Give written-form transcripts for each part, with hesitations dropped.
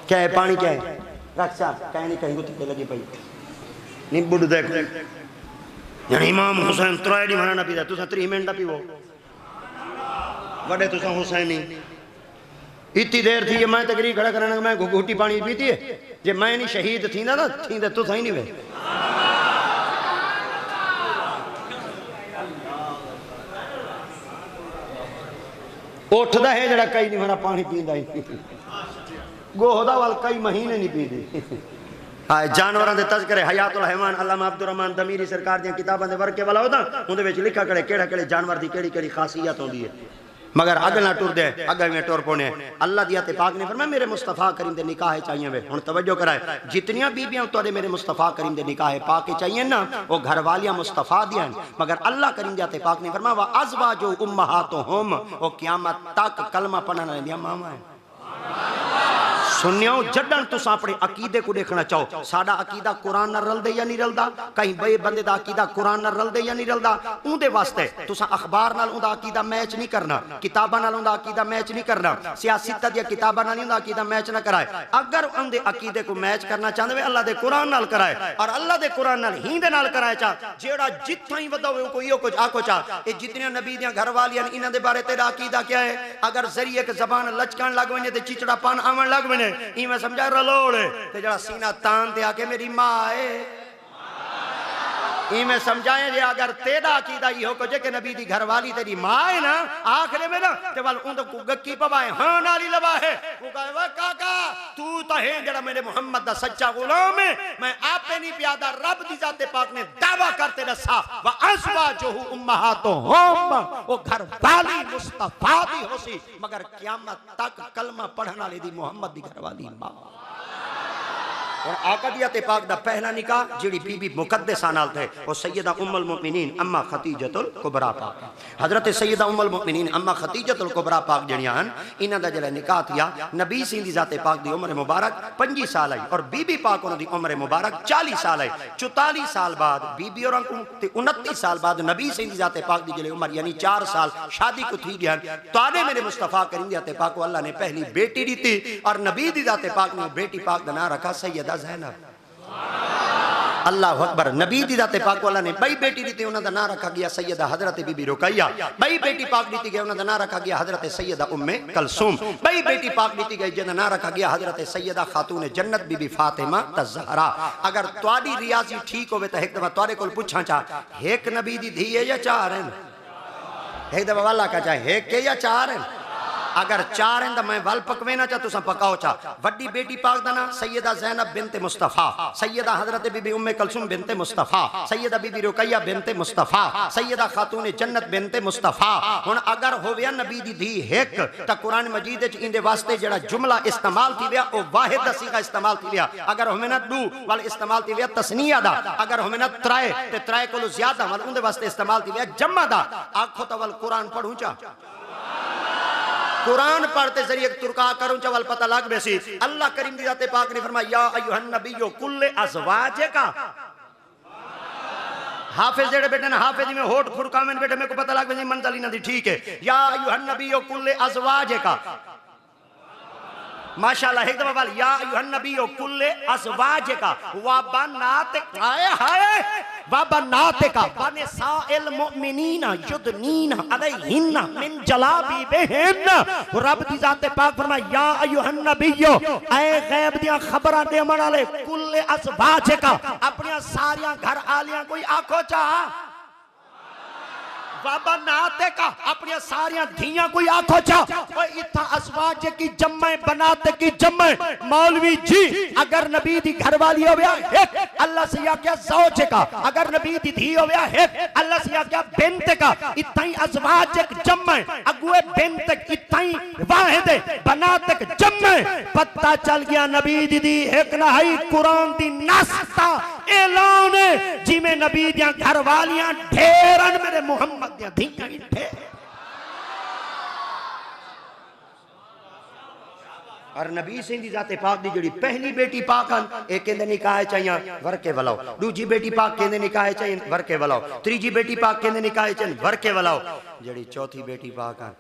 क्या है पानी क्या है रख साहब कहीं नहीं कहीं गुत्ती लगी पई नहीं बुढ़ देख यानी इमाम हुसैन 3 डी मना ना पीदा तुसा 3 मिनट ना पीवो वडे तुसा हुसैनी इतनी देर थी मैं तकरीर खड़ा करना मैं घूटी पानी पीती है जे मैं नहीं शहीद थी ना थी तो सही नहीं वे उठदा है जरा कई नहीं मेरा पानी पींदा ही गोहदा वाल कई महीने नहीं पींदी जानवरों के तस्करे हयातुल हैवान अल्लामा अब्दुर रहमान दमीरी सरकार दी किताबां दे वर्के वाला होता उहदे विच लिखा करे केड़ा केड़े जानवर दी केड़ी केड़ी खासियत होंदी है मगर अग ना टुर दे अग में टुर पौने अल्लाह दिया ते पाक ने फरमाया मेरे मुस्तफा करीम दे निकाह चाहिए वे हुन तवज्जो कराए जितनियां बीबियां तोरे मेरे मुस्तफा करीम दे निकाह पाक चाहिए ना वो घर वालियां मुस्तफा दियां मगर अल्लाह करीम दिया ते पाक ने फरमाया वा अज़वाजु उम्महातुहुम वो क़यामत तक कलमा पढ़ने वाली मामा है सुनियो जडन तुस अपने अकीदे को देखना चाहो साडा अकीदा कुरान नाल रलदे या नहीं रलदा कहीं बे बंदे दा अकीदा कुरान नाल रलदे या नहीं रलदा उंदे वास्ते तुसा अखबार नाल उंदा अकीदा मैच नहीं करना किताबां नाल उंदा अकीदा मैच नहीं करना सियासत दी किताबां नाल उंदा अकीदा मैच ना कराए अगर उंदे अकीदे को मैच करना चाहंदे वे अल्लाह दे कुरान नाल कराए और अल्लाह दे कुरान नाल ही दे नाल कराए चा जेड़ा जिथा ही वदो कोई यो कुछ आको चा ए जितने नबी दियां घर वालियां इना दे बारे तेरा अकीदा क्या है अगर जरिए के जबान लचकन लग वने ते चिचड़ापन आवन लग वने इवें समझा रलोड़ ते जड़ा सीना तान ते आके मेरी मां है इवें समझाए जे अगर तेरा अकीदा इहो को जे के नबी दी घरवाली तेरी मां है ना आखिर में ना ते वाल उन को गक्की पवाए हां नाली लवा है वो कहे वा काका तू तो है जड़ा मेरे मोहम्मद दा सच्चा गुलाम है मैं आपे नहीं प्यादा रब दी जाते पाक ने दावा करते दसा व अज़वाजुहु उम्महातुहुम वो घरवाली मुस्तफा दी होसी मगर क़यामत तक कलमा पढ़ने वाली दी मोहम्मद दी घरवाली मां और आका दिया ते पाक दा पहला निकाह जिहड़ी बीबी मुकद्दसा नाल थे वो सैयदा उम्मुल मोमिनीन अम्मा खतीजतुल कुबरा पाक हजरत सैयदा उम्मुल मोमिनीन अम्मा खतीजतुल कुबरा पाक जड़ियां हन इन्हां दा जेड़ा निकाह थिया नबी सिंह दी जाते पाक दी उम्र मुबारक 25 साल आई और बीबी पाक उन्हां दी उम्र मुबारक 40 साल आई 44 साल बाद बीबी औरां को ते 29 साल बाद नबी सिंह दी जाते पाक दी जेड़ी उम्र यानी 4 साल शादी को थी गया ताने मेरे मुस्तफा करीम दी जाते पाक को अल्लाह ने पहली बेटी दी थी और नबी दी जाते पाक ने बेटी पाक दा नाम रखा सैयदा ज़ैनब अल्लाह अकबर नबी दी जाते पाक वाला ने बई बेटी दी थी उन्हां दा नाम रखा गया सैयदा हजरत बीबी रुकैया बई बेटी पाक दी थी गया उन्हां दा नाम रखा गया हजरत सैयदा उम्मे कलसूम बई बेटी पाक दी थी गई जिंदा नाम रखा गया हजरत सैयदा खातून जन्नत बीबी फातिमा तज़हरा अगर तुहाडी रियाजी ठीक होवे तो एक दफा तुहाडे कोल पुछां चा एक नबी दी धी है या 4 हैं एक दफा वाला का चाहे एक के या 4 हैं अगर 4 हैं तो मैं वल पकवेना चा तुसा पकाओ चा वड्डी बेटी पाक दा नाम सैयदा ज़ैनब बिनते मुस्तफा सैयदा हजरत बीबी उम्मे कलसूम बिनते मुस्तफा सैयदा बीबी रुकैया बिनते मुस्तफा सैयदा खातून जन्नत बिनते मुस्तफा हुन अगर होवे नबी दी धी एक ता कुरान मजीद विच इंदे वास्ते जेड़ा जुमला इस्तेमाल थी विया ओ वाहिद दा सीगा इस्तेमाल थी विया अगर होवे ना 2 वाल इस्तेमाल थी विया तस्निया दा अगर होवे ना 3 ते 3 कोलो ज्यादा वाल उंदे वास्ते इस्तेमाल थी विया जम्मा दा आखो तो वाल कुरान पढ़ूं चा कुरान पढ़ते जरिए तुरका करूं चवल पता लग बेसी अल्लाह करीम दी जाते पाक ने फरमाया या अय्युहन नबिय्यु कुल्ले अज़वाजिका हाफिज जेड़े बेटे ना हाफिज में होठ खुरका में बेटे मेरे को पता लग बेसी मंजली ना दी ठीक है या अय्युहन नबिय्यु कुल्ले अज़वाजिका माशाल्लाह एक दफा वाल या अय्युहन नबिय्यु कुल्ले अज़वाजिका व बनात हाय हाय व बनातिका बने साइल मुमिनीना युदनीना अलैहिन्ना मिन जलाबिबिहिन रब दी जाते पाक फरमाया या अय्युहन नबिय्यु ऐ गैब दियां खबरां देवन वाले कुल्ले अज़वाजिका अपनी सारियां घर आलियां कोई आखो चा बाबा नाते का अपनी सारियां धियां कोई आखो चा इतना अज़वाज की जम्मे बनाते की जम्मे मौलवी जी अगर नबी दी घरवाली हो गया एक अल्लाह से या क्या ज़ौज का अगर नबी दी धी हो गया एक अल्लाह से या क्या बिन्त का इतना ही अज़वाज जम्मे अगुए बिन्त इतना ही वाहिद बनाते जम्मे पता चल गया नबी दी दी एक नहाई कुरान दी नास्ता ऐलान जिमें नबी दियां घरवालियां ढेरन मेरे मोहम्मद दियां धियां ढेर और नबी सिंह दी जाते पाक दी जड़ी पहली बेटी पाक हन एक कहंदे निकाह चाहिए वरके वलाओ दूजी बेटी पाक कहंदे निकाह चाहिए वरके वलाओ तीजी बेटी पाक कहंदे निकाह चाहिए वरके वलाओ जड़ी चौथी बेटी पाक हन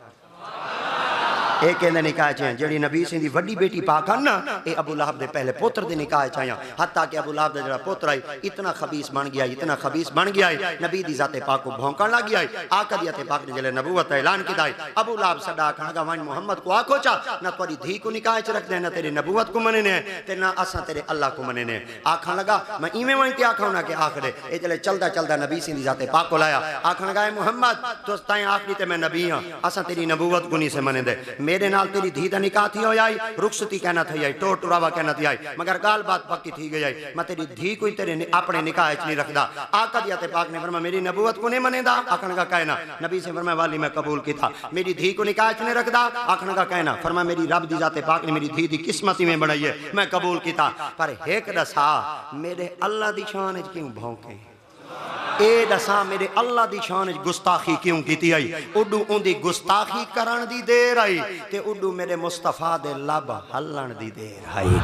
एक कहंदे निकाह च जेड़ी नबी सिंह दी वड्डी बेटी पाक है ना ये अबू लहब दे पहले पुत्र दे निकाह च आया हत्ता कि अबू लहब दा जेड़ा पुत्र आई इतना खबीस बन गया इतना खबीस बन गया नबी दी जाते पाक को भौंकण लग गया आका दी जाते पाक ने जले नबूवत ऐलान किया अबू लहब सदा कहगा वन मोहम्मद को आखो चा ना तोरी धी को निकाह च रख दे ना तेरी नबूवत को मने ने ते ना असा तेरे अल्लाह को मने ने आखन लगा मैं इवें वहीं ते आखा ना कि आखदे ए जले चलदा चलदा नबी सिंह दी जाते पाक को लाया आखन लगा मोहम्मद तो ताई आखदी ते मैं नबी हां असा तेरी नबूवत को नहीं से मने दे मेरे नाल तेरी धी दा निकाह थी हो आई रुखसती कहना थी आई टोर टुरावा कहना थी आई मगर गाल बात पक्की थी गई मैं तेरी धी कोई तेरे अपने निकाह च नहीं रखदा आका दी जाते पाक ने फरमाया मेरी नबूवत को नहीं मनेदा आखन लगा कहना नबी से फरमाया वाली मैं कबूल की था मेरी धी को निकाह च नहीं रखदा आखन लगा कहना फरमाया मेरी रब दी जाते पाक ने मेरी धी दी किस्मत में बनाई है मैं कबूल की था पर एक दसा मेरे अल्लाह दी शान च क्यों भौंके ए दसा मेरे अल्लाह दी शान गुस्ताखी क्यों की आई उडू उंदी गुस्ताखी करन दी देर आई ते उडू मेरे मुस्तफा दे लब हलन दी देर आई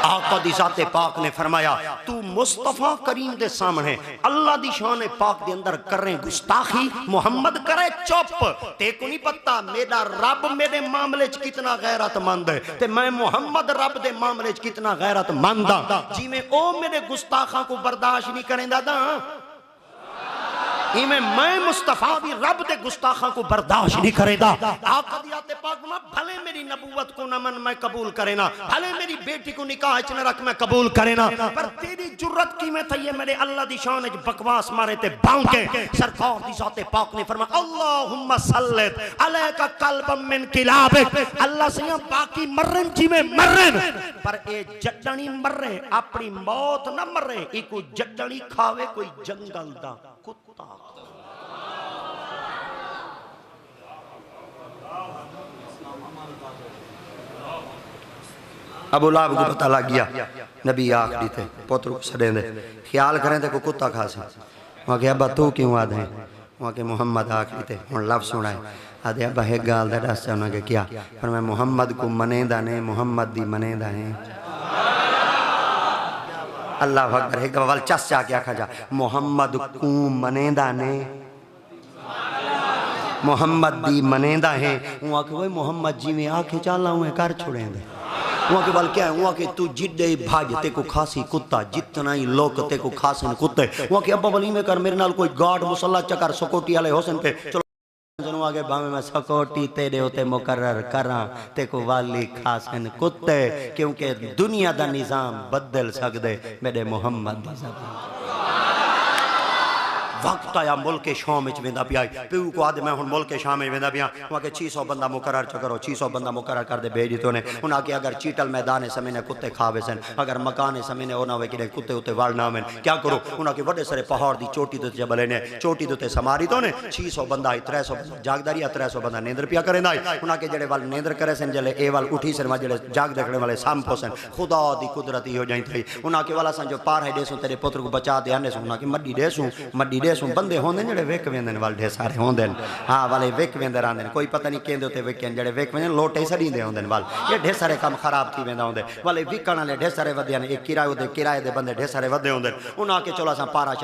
आका दी जाते पाक ने फरमाया तू मुस्तफा करीम दे सामने अल्लाह दी शान पाक दे अंदर करे गुस्ताखी मोहम्मद करे चुप ते को नहीं पता मेरा रब मेरे मामले च कितना गैरतमंद है ते मैं मोहम्मद रब दे मामले च कितना गैरतमंद हां जिवें ओ मेरे गुस्ताखा को बर्दाश्त नहीं करेंदा दा इमें मैं मुस्तफा भी रब दे गुस्ताखा को बर्दाश्त नहीं करेगा आका दी जाते पाक में भले मेरी नबूवत को न मन मैं कबूल करे ना भले मेरी बेटी को निकाह च न रख मैं कबूल करे ना पर तेरी जुर्रत की में थई मेरे अल्लाह दी शान च बकवास मारे ते बांके सरकार दी जाते पाक ने फरमाया अल्लाहुम्मा सल्लित अलैका कल्बम मिन किलाबिक अल्लाह से बाकी मरन जी में मरन पर ए जड्डणी मरे अपनी मौत न मरे इको जड्डणी खावे कोई जंगल दा कुत्ता अबू लहब को पता लग गया नबी आखरी थे पुत्र को सड़े दे ख्याल करें तो को कुत्ता खा से वहाँ के अब्बा तू क्यों आद है वहाँ के मोहम्मद आखरी थे हूँ लफ सुना है आदे अब्बा एक गाल दा दस उन्होंने क्या पर मैं मोहम्मद को मनेदा ने मोहम्मद दी मनेदा है अल्लाह अकबर एक वाल चस जाके आखा जा मोहम्मद को मनेदा ने मोहम्मद दी मनेदा है वहाँ के वही मोहम्मद जी में आके चला हुए कर छोड़े दे वहाँ के बाल क्या है वहाँ के तू जिड्डे भाज ते को खासी कुत्ता जितना ही लोग ते को खासन कुत्ते वहाँ के अब्बा वली में कर मेरे नाल कोई गार्ड मुसल्ला चकर सकोटी वाले होसन पे चलो जनों आगे भावे मैं सकोटी तेरे होते मुकर्रर करा ते को वाली खासन कुत्ते क्योंकि दुनिया दा निजाम बदल सकदे मेरे मोहम्मद दी ज़बान वक्त आया मुल्क शाम में वेंदा पिया प्यू को आदे मैं हुन मुल्क शाम में वेंदा पिया वहां के 600 बंदा मुकर्रर च करो 600 बंदा मुकर्रर कर दे भेज दितो ने उना के अगर चीटल मैदान समय ने कुत्ते खावे सन अगर मकान समय ने ओना वे कि कुत्ते उते वालना में क्या करो उना के बड़े सारे पहाड़ दी चोटी ते जबले ने चोटी ते समारी तो ने 600 बंदा 300 जागदारी 300 बंदा नींदर पिया करेंदा उना के जेड़े वाल नींदर करे सन जले ए वाल उठी सन जेड़े जाग देखने वाले साम पोसन खुदा दी कुदरती हो जाई थई उना के वाला सन जो पार है देसो तेरे पुत्र को बचा दे आने सो उना के मड्डी देसो बंदे होंदे जेड़े वेक वेंदे वाल ढेर सारे होंदे हां वाले वेक वेंदे रहंदे कोई पता नहीं केंदे उते वेकन जेड़े वेक वेंदे लोटे सड़ींदे होंदे वाल ये ढेर सारे काम खराब थी वेंदा होंदे वाले विकण वाले ढेर सारे वदे ने एक किराए दे बंदे ढेर सारे वदे होंदे उना के चलो सा पारा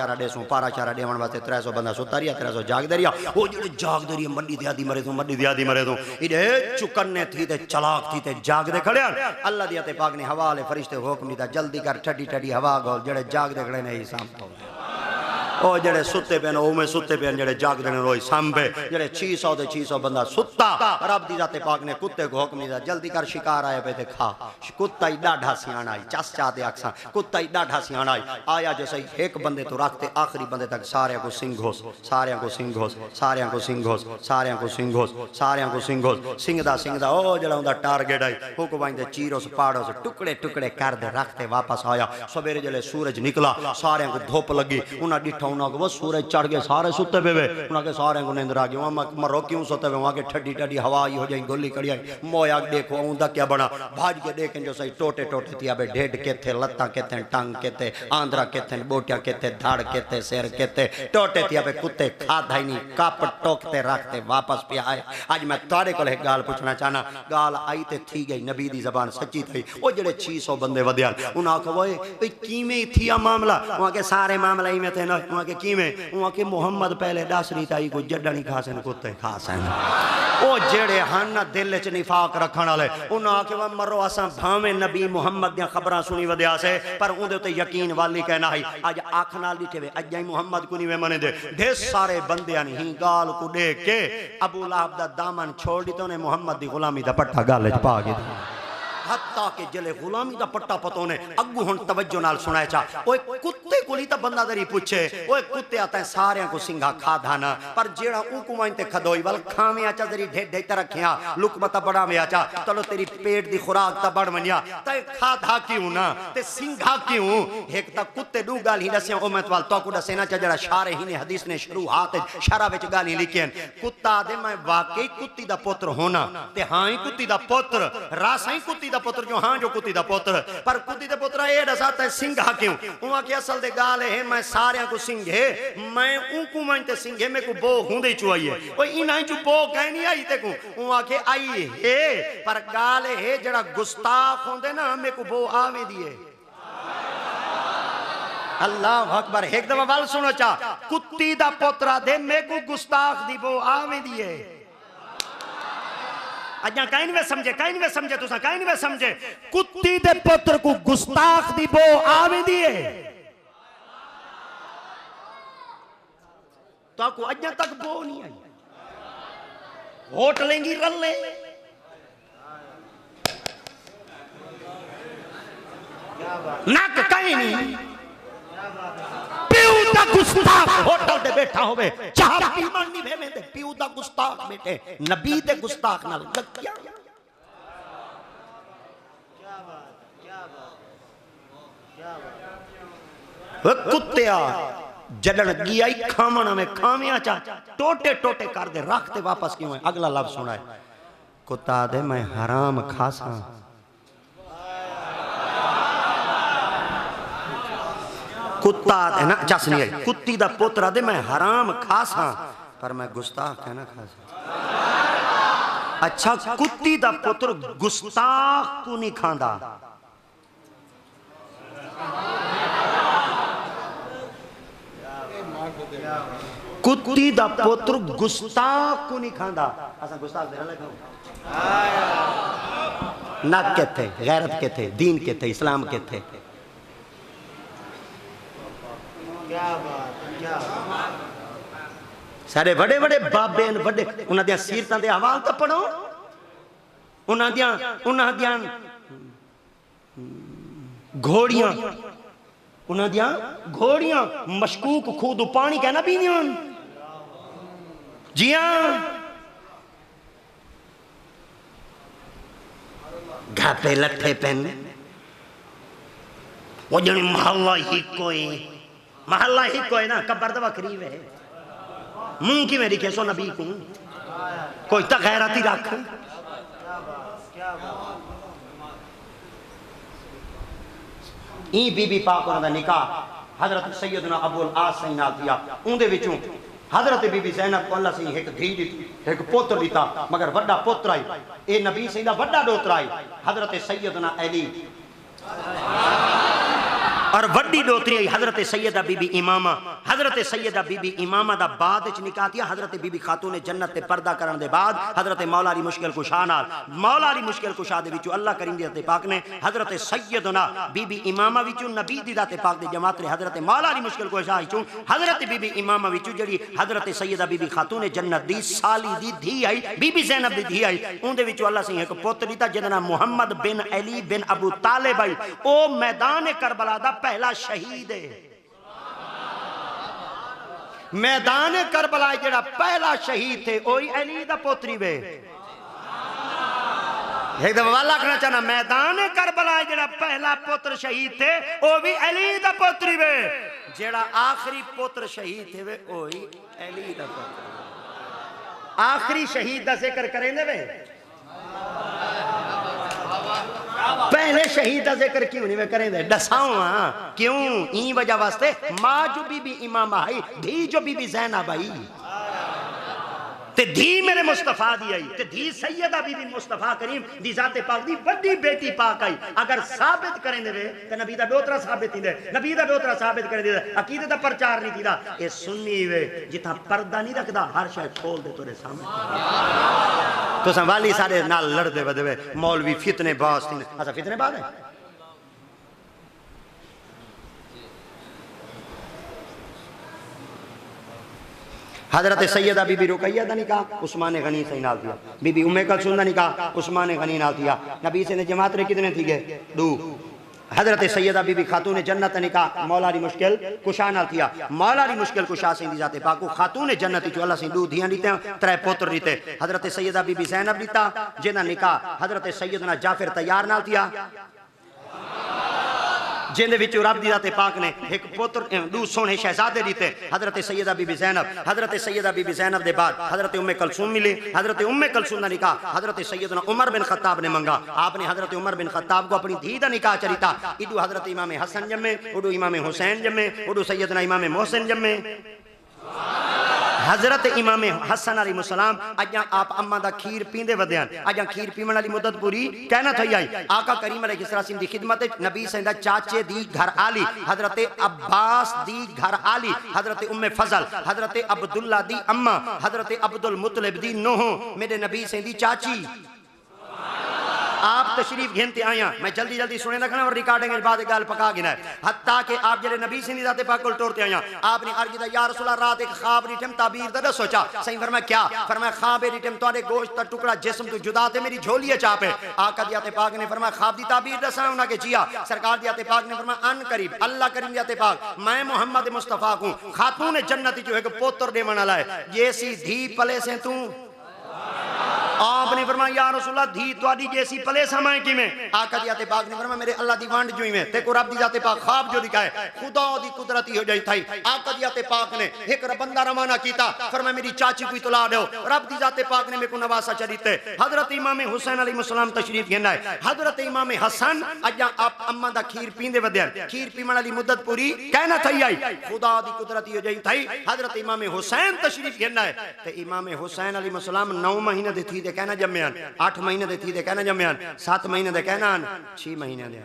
चारा देवन वास्ते 300 बंदा सुतारिया 300 जागदरिया ओ जेड़े जागदरिया मड्डी दी आदी मरे तो इडे चुकन्ने थी ते चलाक थी ते जागदे खड़े अल्लाह दी ते पाक ने हवाले फरिश्ते हुक्म दिता जल्दी कर ठडी हवा गोल जेड़े जागदे खड़े ने ही साम ओ जेड़े सुते पे में सुते पे जेड़े जागदे ने रोई सांभे जेड़े 600 ते 600 बंदा सुता रब दी जाते पाक ने कुत्ते को हुक्म दिया जल्दी कर शिकार आए पे ते खा कुत्ता ही डाढ़ा सियाणा आई चस चाते अक्सा कुत्ता ही डाढ़ा सियाणा आई आया जो सही एक बंदे तो रखते आखिरी बंदे तक सारे को सिंह होस सिंह दा ओ जेड़ा उंदा टारगेट आई हुक्म आंदे चीरोस पाड़ोस टुकड़े कर दे रखते वापस आया सवेरे जले सूरज निकला सारे को धूप लगी उन्हें डिठा उन्होंने वो सूरज चढ़ गए सारे सुते पे वे उन्होंने सारे को नींद आ गई वहाँ मरो क्यों सोते पे वहाँ के ठडी हवा आई हो जाए गोली कड़ी आई मोया देखो उनका क्या बना भाज के देखें जो सही टोटे थी अब ढेड के थे लत्ता के थे टंग के थे आंध्रा के थे बोटिया के थे धाड़ के थे शेर के थे टोटे थी अब कुत्ते खाता ही नहीं कप टोकते रखते वापस पे आए आज मैं तारे को एक गाल पूछना चाहना गाल आई ते थी गई नबी दी जबान सच्ची थी वो जेड़े 600 बंदे वधिया उन्हें आखो वो किवें थी मामला वहाँ के सारे मामला ही में थे ना उहाँ के किवें उहाँ के मुहम्मद पहले दस रही ताई को जड्डा नहीं खासन कुत्ते खासन ओ जेड़े हन दिल च निफाक रखण वाले उन्हां आखे वा मरो असां भावें नबी मुहम्मद दी खबरां सुनी वधिया से पर उहदे ते यकीन वाली कहना है अज आँख नाल दिखे वे अज मुहम्मद को नहीं वे मने दे ढेर सारे बंदियां ही गाल को देख के अबू लहब दा दामन छोड़ दी तो ने मुहम्मद दी गुलामी दा पट्टा गाल च पा गया हत्ता के जले गुलामी दा पट्टा पतो ने अगू हुन तवज्जो नाल सुनाए चा ओए कुत्ते कोली ता बंदा दरी पूछे ओए कुत्ते आता है सारे को सिंघा खाधा ना पर जेड़ा ऊकू माइन ते खदोई वाल खावे आचा दरी ढेड ढेड रखिया लुकमता बड़ा में आचा चलो तेरी पेट दी खुराक ता बढ़ वनिया ते खाधा क्यों ना ते सिंघा क्यों एक ता कुत्ते दू गाल ही दसे ओ मैं तवाल तो को दसे ना जड़ा शारे ही ने हदीस ने शुरुआत शरा विच गाल ही लिखियन कुत्ता दे मैं वाकई कुत्ती दा पुत्र होना ते हां ही कुत्ती दा पुत्र रासा ही कुत्ती पुत्र जो हाँ जो कुत्ती दा पुत्र पर कुत्ती दे पुत्र ये दसाता है सिंघा क्यों उहाँ के असल दे गाल है मैं सारे को सिंघे मैं ऊकू मानते सिंघे में को बो हुंदे चुआइए ओए इना जो बो कह नहीं आई ते को उहाँ के आई है पर गाल है जड़ा गुस्ताख होंदे ना में को बो आवे दिए अल्लाह अकबर एक दफा वाल सुनो चा कुत्ती दा पुत्रा दे में को गुस्ताख दी बो आवे दिए अजा कहीं नहीं समझे तुसा कहीं नहीं समझे कुत्ती दे पुत्र को गुस्ताख दी बो आवे दिए तो को अजा तक बो नहीं आई होट लेंगी रल्ले नक कहीं नहीं पीऊ दा गुस्ताख होटल दे बैठा होवे चाह पीमन नहीं भेवे ते पीऊ दा गुस्ताख बैठे नबी दे गुस्ताख नाल लग गया कुत्तिया जलन गया खावण में खाविया चा टोटे टोटे कर दे रखते वापस क्यों है अगला लफ्ज सुनाए कुत्ता दे मैं हराम खासा कुत्ता है ना चस नहीं आई कुत्ती दा पोतरा दे मैं हराम खासा पर मैं गुस्ताख है ना खासा अच्छा कुत्ती दा पुत्र गुस्ताख को नहीं खांदा कुत्ती दा पुत्र गुस्ताख को नहीं खांदा असा गुस्ताख दे लगा नक के थे गैरत के थे दीन के थे इस्लाम के थे सारे बड़े बड़े बाबे बड़े उन्हां दियां सीरतां दे हवाल तो पढ़ो उन्हां दियां घोड़ियां उन्हां दियां घोड़ियां मशकूक खूद पानी कहना पीनियां जियां घाटे लट्ठे पेन वो जनी महल्ला ही कोई ना कबर दवा करीब है मुंह की मेरी कैसो नबी को कोई तो गैरती रख ई बीबी पाक उन्हां दा निकाह हजरत सैयदना अबुल आस सही नाल दिया उनदे विचों हजरत बीबी ज़ैनब को अल्लाह सही एक धी दी एक पुत्र दिता मगर बड़ा पुत्र आई ए नबी सही दा बड़ा डोतरा आई हजरत सैयदना अली और वड्डी डोतरी आई हजरत सैयदा बीबी इमामा हजरत सैयदा बीबी इमामा दा बाद च निकाह किया हजरत बीबी खातून जन्नत ते पर्दा करने दे बाद हजरत मौला अली मुश्किल कुशा नाल मौला अली मुश्किल कुशा दे विचों अल्लाह करीम दी पाक ने हजरत सैयदना बीबी इमामा विचों नबी दी दाते पाक दे जमात रे हजरत मौला अली मुश्किल कुशा विचों हजरत बीबी इमामा विचों जेड़ी हजरत सैयदा बीबी खातून जन्नत दी साली दी धी आई बीबी ज़ैनब दी धी आई उनदे विचों अल्लाह सही एक पुत्र दिता जिहदा नाम मुहम्मद बिन अली बिन अबू तालिब आई ओ मैदान करबला दा पहला शहीद है मैदान करबला जेड़ा पहला शहीद थे ओही अली दा पोतरी वे एक दफा आखना चाहना मैदान करबला जेड़ा पहला पुत्र शहीद थे ओ भी अली दा पोतरी वे जेड़ा आखिरी पुत्र शहीद थे वे ओही अली दा पुत्र आखिरी शहीद दा जिक्र करेंगे वे पहले शहीद का जिक्र क्यों नहीं करेंगे दसावा क्यों ई वजह वास्ते मां जो बीबी इमामा आई धी जो बीबी ज़ैनब आई ते धी मेरे मुस्तफा दी आई ते धी सैयदा बीबी मुस्तफा करीम दी जाते पाक दी बड़ी बेटी पाक आई। अगर साबित करें दे ते नबी दा बेओतरा साबित थींदे, नबी दा बेओतरा साबित करे दे, अकीदे दा प्रचार नहीं थींदा। ए सुन्नी वे जिथा पर्दा नहीं रखदा हर शय खोल दे तोरे सामने। तो संभाली सारे नाल लड़दे वदवे मौलवी फितने बाज थी। अच्छा फितने बाज है हजरत सैयदा बीबी रुकैया दा निकाह उस्मान गनी से नाल दिया, बीबी उम्मे कलसूम दा निकाह उस्मान गनी नाल दिया। नबी से ने जमात रे कितने थी गए दो। हजरत सैयदा बीबी खातून जन्नत निकाह मौला री मुश्किल कुशा नाल दिया। मौला री मुश्किल कुशा से दी जाते पाक खातून जन्नत जो अल्लाह से दो धियां दीते त्रै पुत्र दीते। हजरत सैयदा बीबी ज़ैनब दीता जिना निकाह हजरत सैयदना जाफर तैयार नाल दिया जिंदे विच रब दी जाते पाक ने एक पुत्र दो सोने शहजादे दीते। हजरत सैयदा बीबी ज़ैनब, हजरत सैयदा बीबी ज़ैनब दे बाद हजरत उम्मे कलसूम मिली। हजरत उम्मे कलसूम दा निकाह हजरत सैयदना उमर बिन खत्ताब ने मंगा। आपने हजरत उमर बिन खत्ताब को अपनी धी दा निकाह चरिता। इदू हजरत इमाम हसन जम्मे, उडू इमाम हुसैन जम्मे, उडू सैयदना इमाम मोहसिन जम्मे। हजरत इमाम हसन अलैहिस्सलाम अजा आप अम्मा दा खीर पींदे वदयान अजा खीर पीवन वाली मुद्दत पूरी कहना थई आई। आका करीम अलैहिस्सलाम दी खिदमत नबी सैयदा चाचे दी घर आली हजरत अब्बास दी घर आली हजरत उम्मे फजल हजरत अब्दुल्ला दी अम्मा हजरत अब्दुल मुत्तलिब दी नोह मेरे नबी सैयदी चाची आप तशरीफ घेनते आया। मैं जल्दी जल्दी सुने रखना और रिकॉर्डिंग के बाद गाल पका गिना हत्ता के आप जरे नबी से नहीं जाते पाक टोरते आया। आपने अर्ज किया या रसूल अल्लाह रात एक ख्वाब रिटम ताबीर दा सोचा सही फरमाया क्या फरमाया ख्वाब रिटम तोरे गोश्त दा टुकड़ा जिस्म तू जुदा ते मेरी झोली चाप है। आका दियाते पाक ने फरमाया ख्वाब दी ताबीर दसा उना के जिया सरकार दियाते पाक ने फरमाया अन करीब अल्लाह करीम दियाते पाक मैं मोहम्मद मुस्तफा को खातून जन्नत जो है पुत्र देवन वाला है ये सी धी पले से तू। आपने फरमाया या रसूल अल्लाह धी तवाडी जैसी पले समय की में। आका दी जाते पाक ने फरमाया मेरे अल्लाह दी वांड जुई में ते को रब दी जाते पाक ख्वाब जो दिखाए खुदा दी कुदरती हो जाई थई। आका दी जाते पाक ने एक बंदा रवाना कीता फरमाया मेरी चाची को इतला दो। रब दी जाते पाक ने मेरे को नवासा चरिते हजरत इमाम हुसैन अलैहिस्सलाम तशरीफ घेना है। हजरत इमाम हसन अजा आप अम्मा दा खीर पींदे वदन खीर पीवन वाली मुद्दत पूरी कहना थई आई खुदा दी कुदरती हो जाई थई। हजरत इमाम हुसैन तशरीफ घेना है ते इमाम हुसैन अलैहिस्सलाम 9 महीने दे थी दे कहना जम्यान 8 महीने दे थी दे कहना जम्यान 7 महीने दे कहना 6 महीने दे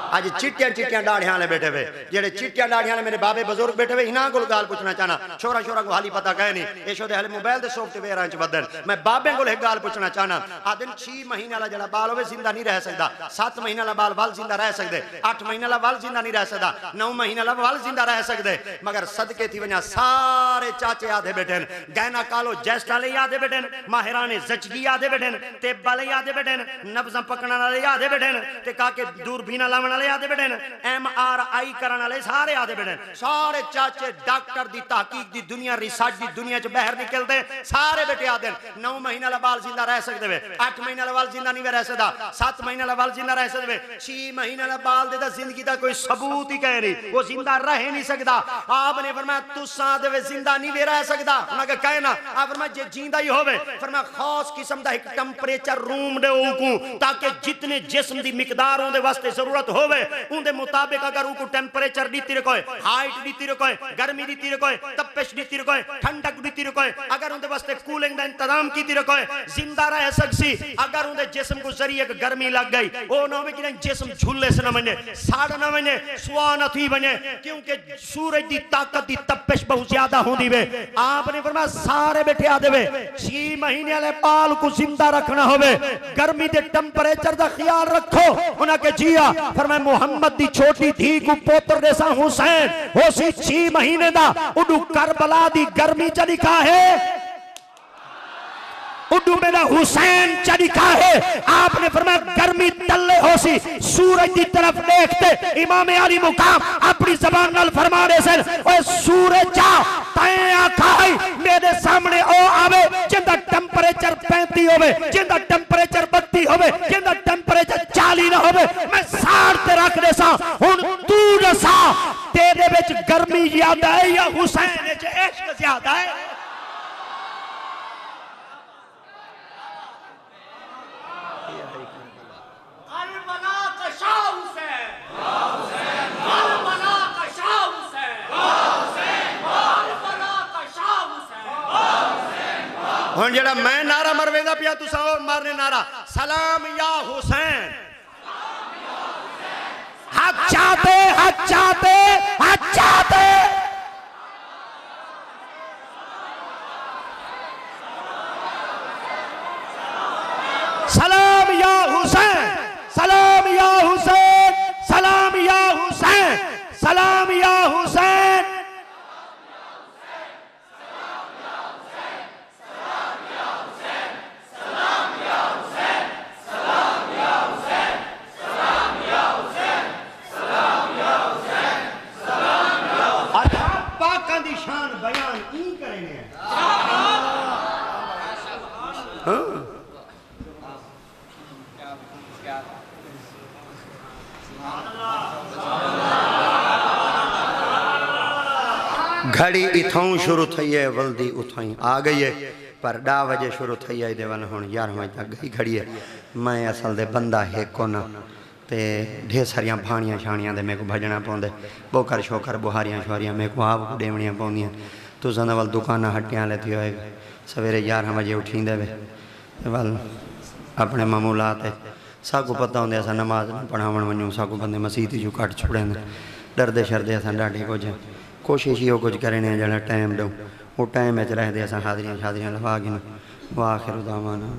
आज चिट्टियां चिट्टियां दाढ़ियां वाले बैठे हुए जेडे चिट्टियां दाढ़ियां वाले मेरे बाबे बुजुर्ग बैठे हुए इन्हां को गाल पूछना चाहना छोरा छोरा को हाली पता कहे नहीं ये शोदे हाले मोबाइल दे सॉफ्टवेयर च बदन मैं बाबे को एक गाल पूछना चाहना आदन 6 महीने वाला जड़ा बाल होवे जिंदा नहीं रह सकदा 7 महीने वाला बाल वाल जिंदा रह सकदे 8 महीने वाला वाल जिंदा नहीं रह सकदा 9 महीने वाला वाल जिंदा रह सकदे मगर सदके थी वना सारे चाचे आधे बैठे गहना कालो जेस्ट वाले आधे बैठे माहिराने जचगी आधे बैठे ते वाले आधे बैठे नब्ज़ पकड़न वाले आधे बैठे ते काके दूरबीन लावन आधे बैठे MRI करने वाले सारे आधे बैठे सारे चाचे डॉक्टर दी तहकीक दी दुनिया रिसर्च दी दुनिया च बाहर निकलते सारे बैठे आधे 9 महीने वाला बाल जिंदा रह सकते वे 8 महीने वाला बाल जिंदा नहीं रह सकता 7 महीने वाला बाल जिंदा रह सकते 6 महीने वाला बाल दे जिंदगी का कोई सबूत ही कह रही वो जिंदा रह नहीं सकता। आपने फरमाया तुसा दे जिंदा नहीं रह सकता उन्हें कहना आप फरमाया जे जिंदा ही होवे फरमाया खास किस्म दा एक टेंपरेचर रूम दे ओकू ताकि जितने जिस्म दी मिकदार उनदे वास्ते जरूरत होवे उनके मुताबिक अगर उनको टेंपरेचर दीती रखोए हाइट दीती रखोए गर्मी दीती रखोए तपिश दीती रखोए ठंडक दीती रखोए अगर उनके वास्ते कूलिंग का इंतजाम की रखोए जिंदा रह सकसी। अगर उनके जिस्म को जरिए गर्मी लग गई वो ना हो कि जिस्म झूले से न बने साड़ न बने सुहा न थी बने क्योंकि सूरज की ताकत की तपिश बहुत ज्यादा होती है। आपने फरमाया सारे बैठे आ देवे 6 महीने वाले बाल को जिंदा रखना होवे गर्मी के टेंपरेचर का ख्याल रखो उन्हें जिया फरमाया मोहम्मद दी छोटी धी को पुत्र जैसा हुसैन हो सी 6 महीने दा उडू करबला दी गर्मी च लिखा है उडू मेरा हुसैन च लिखा है। आपने फरमाया गर्मी तल्ले हो सी सूरज की तरफ देखते इमाम अली मुकाम अपनी जबान नाल फरमा रहे सन ओए सूरज जा तैं आखाई मेरे सामने ओ आवे जिंदा टेंपरेचर 35 होवे जिंदा टेंपरेचर 32 होवे जिंदा टेंपरेचर 40 ना होवे मैं साड़ ते रख दे सा हुन तू दसा तेरे विच गर्मी ज्यादा है या हुसैन विच इश्क ज्यादा है। हुण जेड़ा मैं नारा मरवेंदा पिया तुसां और मारने नारा सलाम या हुसैन हक चाहते हक चाहते हक चाहते सलाम या हुसैन सलाम या हुसैन सलाम या हुसैन सलाम या हुसैन शान बयान ई करेंगे घड़ी इथों शुरू थी है वल्दी उथों ही आ गई है पर 10 बजे शुरू थी है देवन हुण 11 बजे तक गई घड़ी है मैं असल दे बंदा है कोन ते ढेर सारिया भाणियां छाणियां दे मेरे को भजना पौंदे बोकर शोकर बुहारियां शुहारियां मेरे को आप डेवणियां पौंदियां तुसां दा वल दुकाना हट्टियां लेती होए सवेरे 11 बजे उठींदे वे वल अपने मामूलात साकू पता होंदे असां नमाज पढ़ावण वञूं साकू बंदे मसीत जो कट छुड़ेंदे डरदे शरदे असां ॾाढी कुछ कोशिश इहो कुछ करने जड़ा टाइम ॾियूं वो टाइम रह दे असां हाज़रियां शाज़रियां लवा गिन वाखिर दावाना।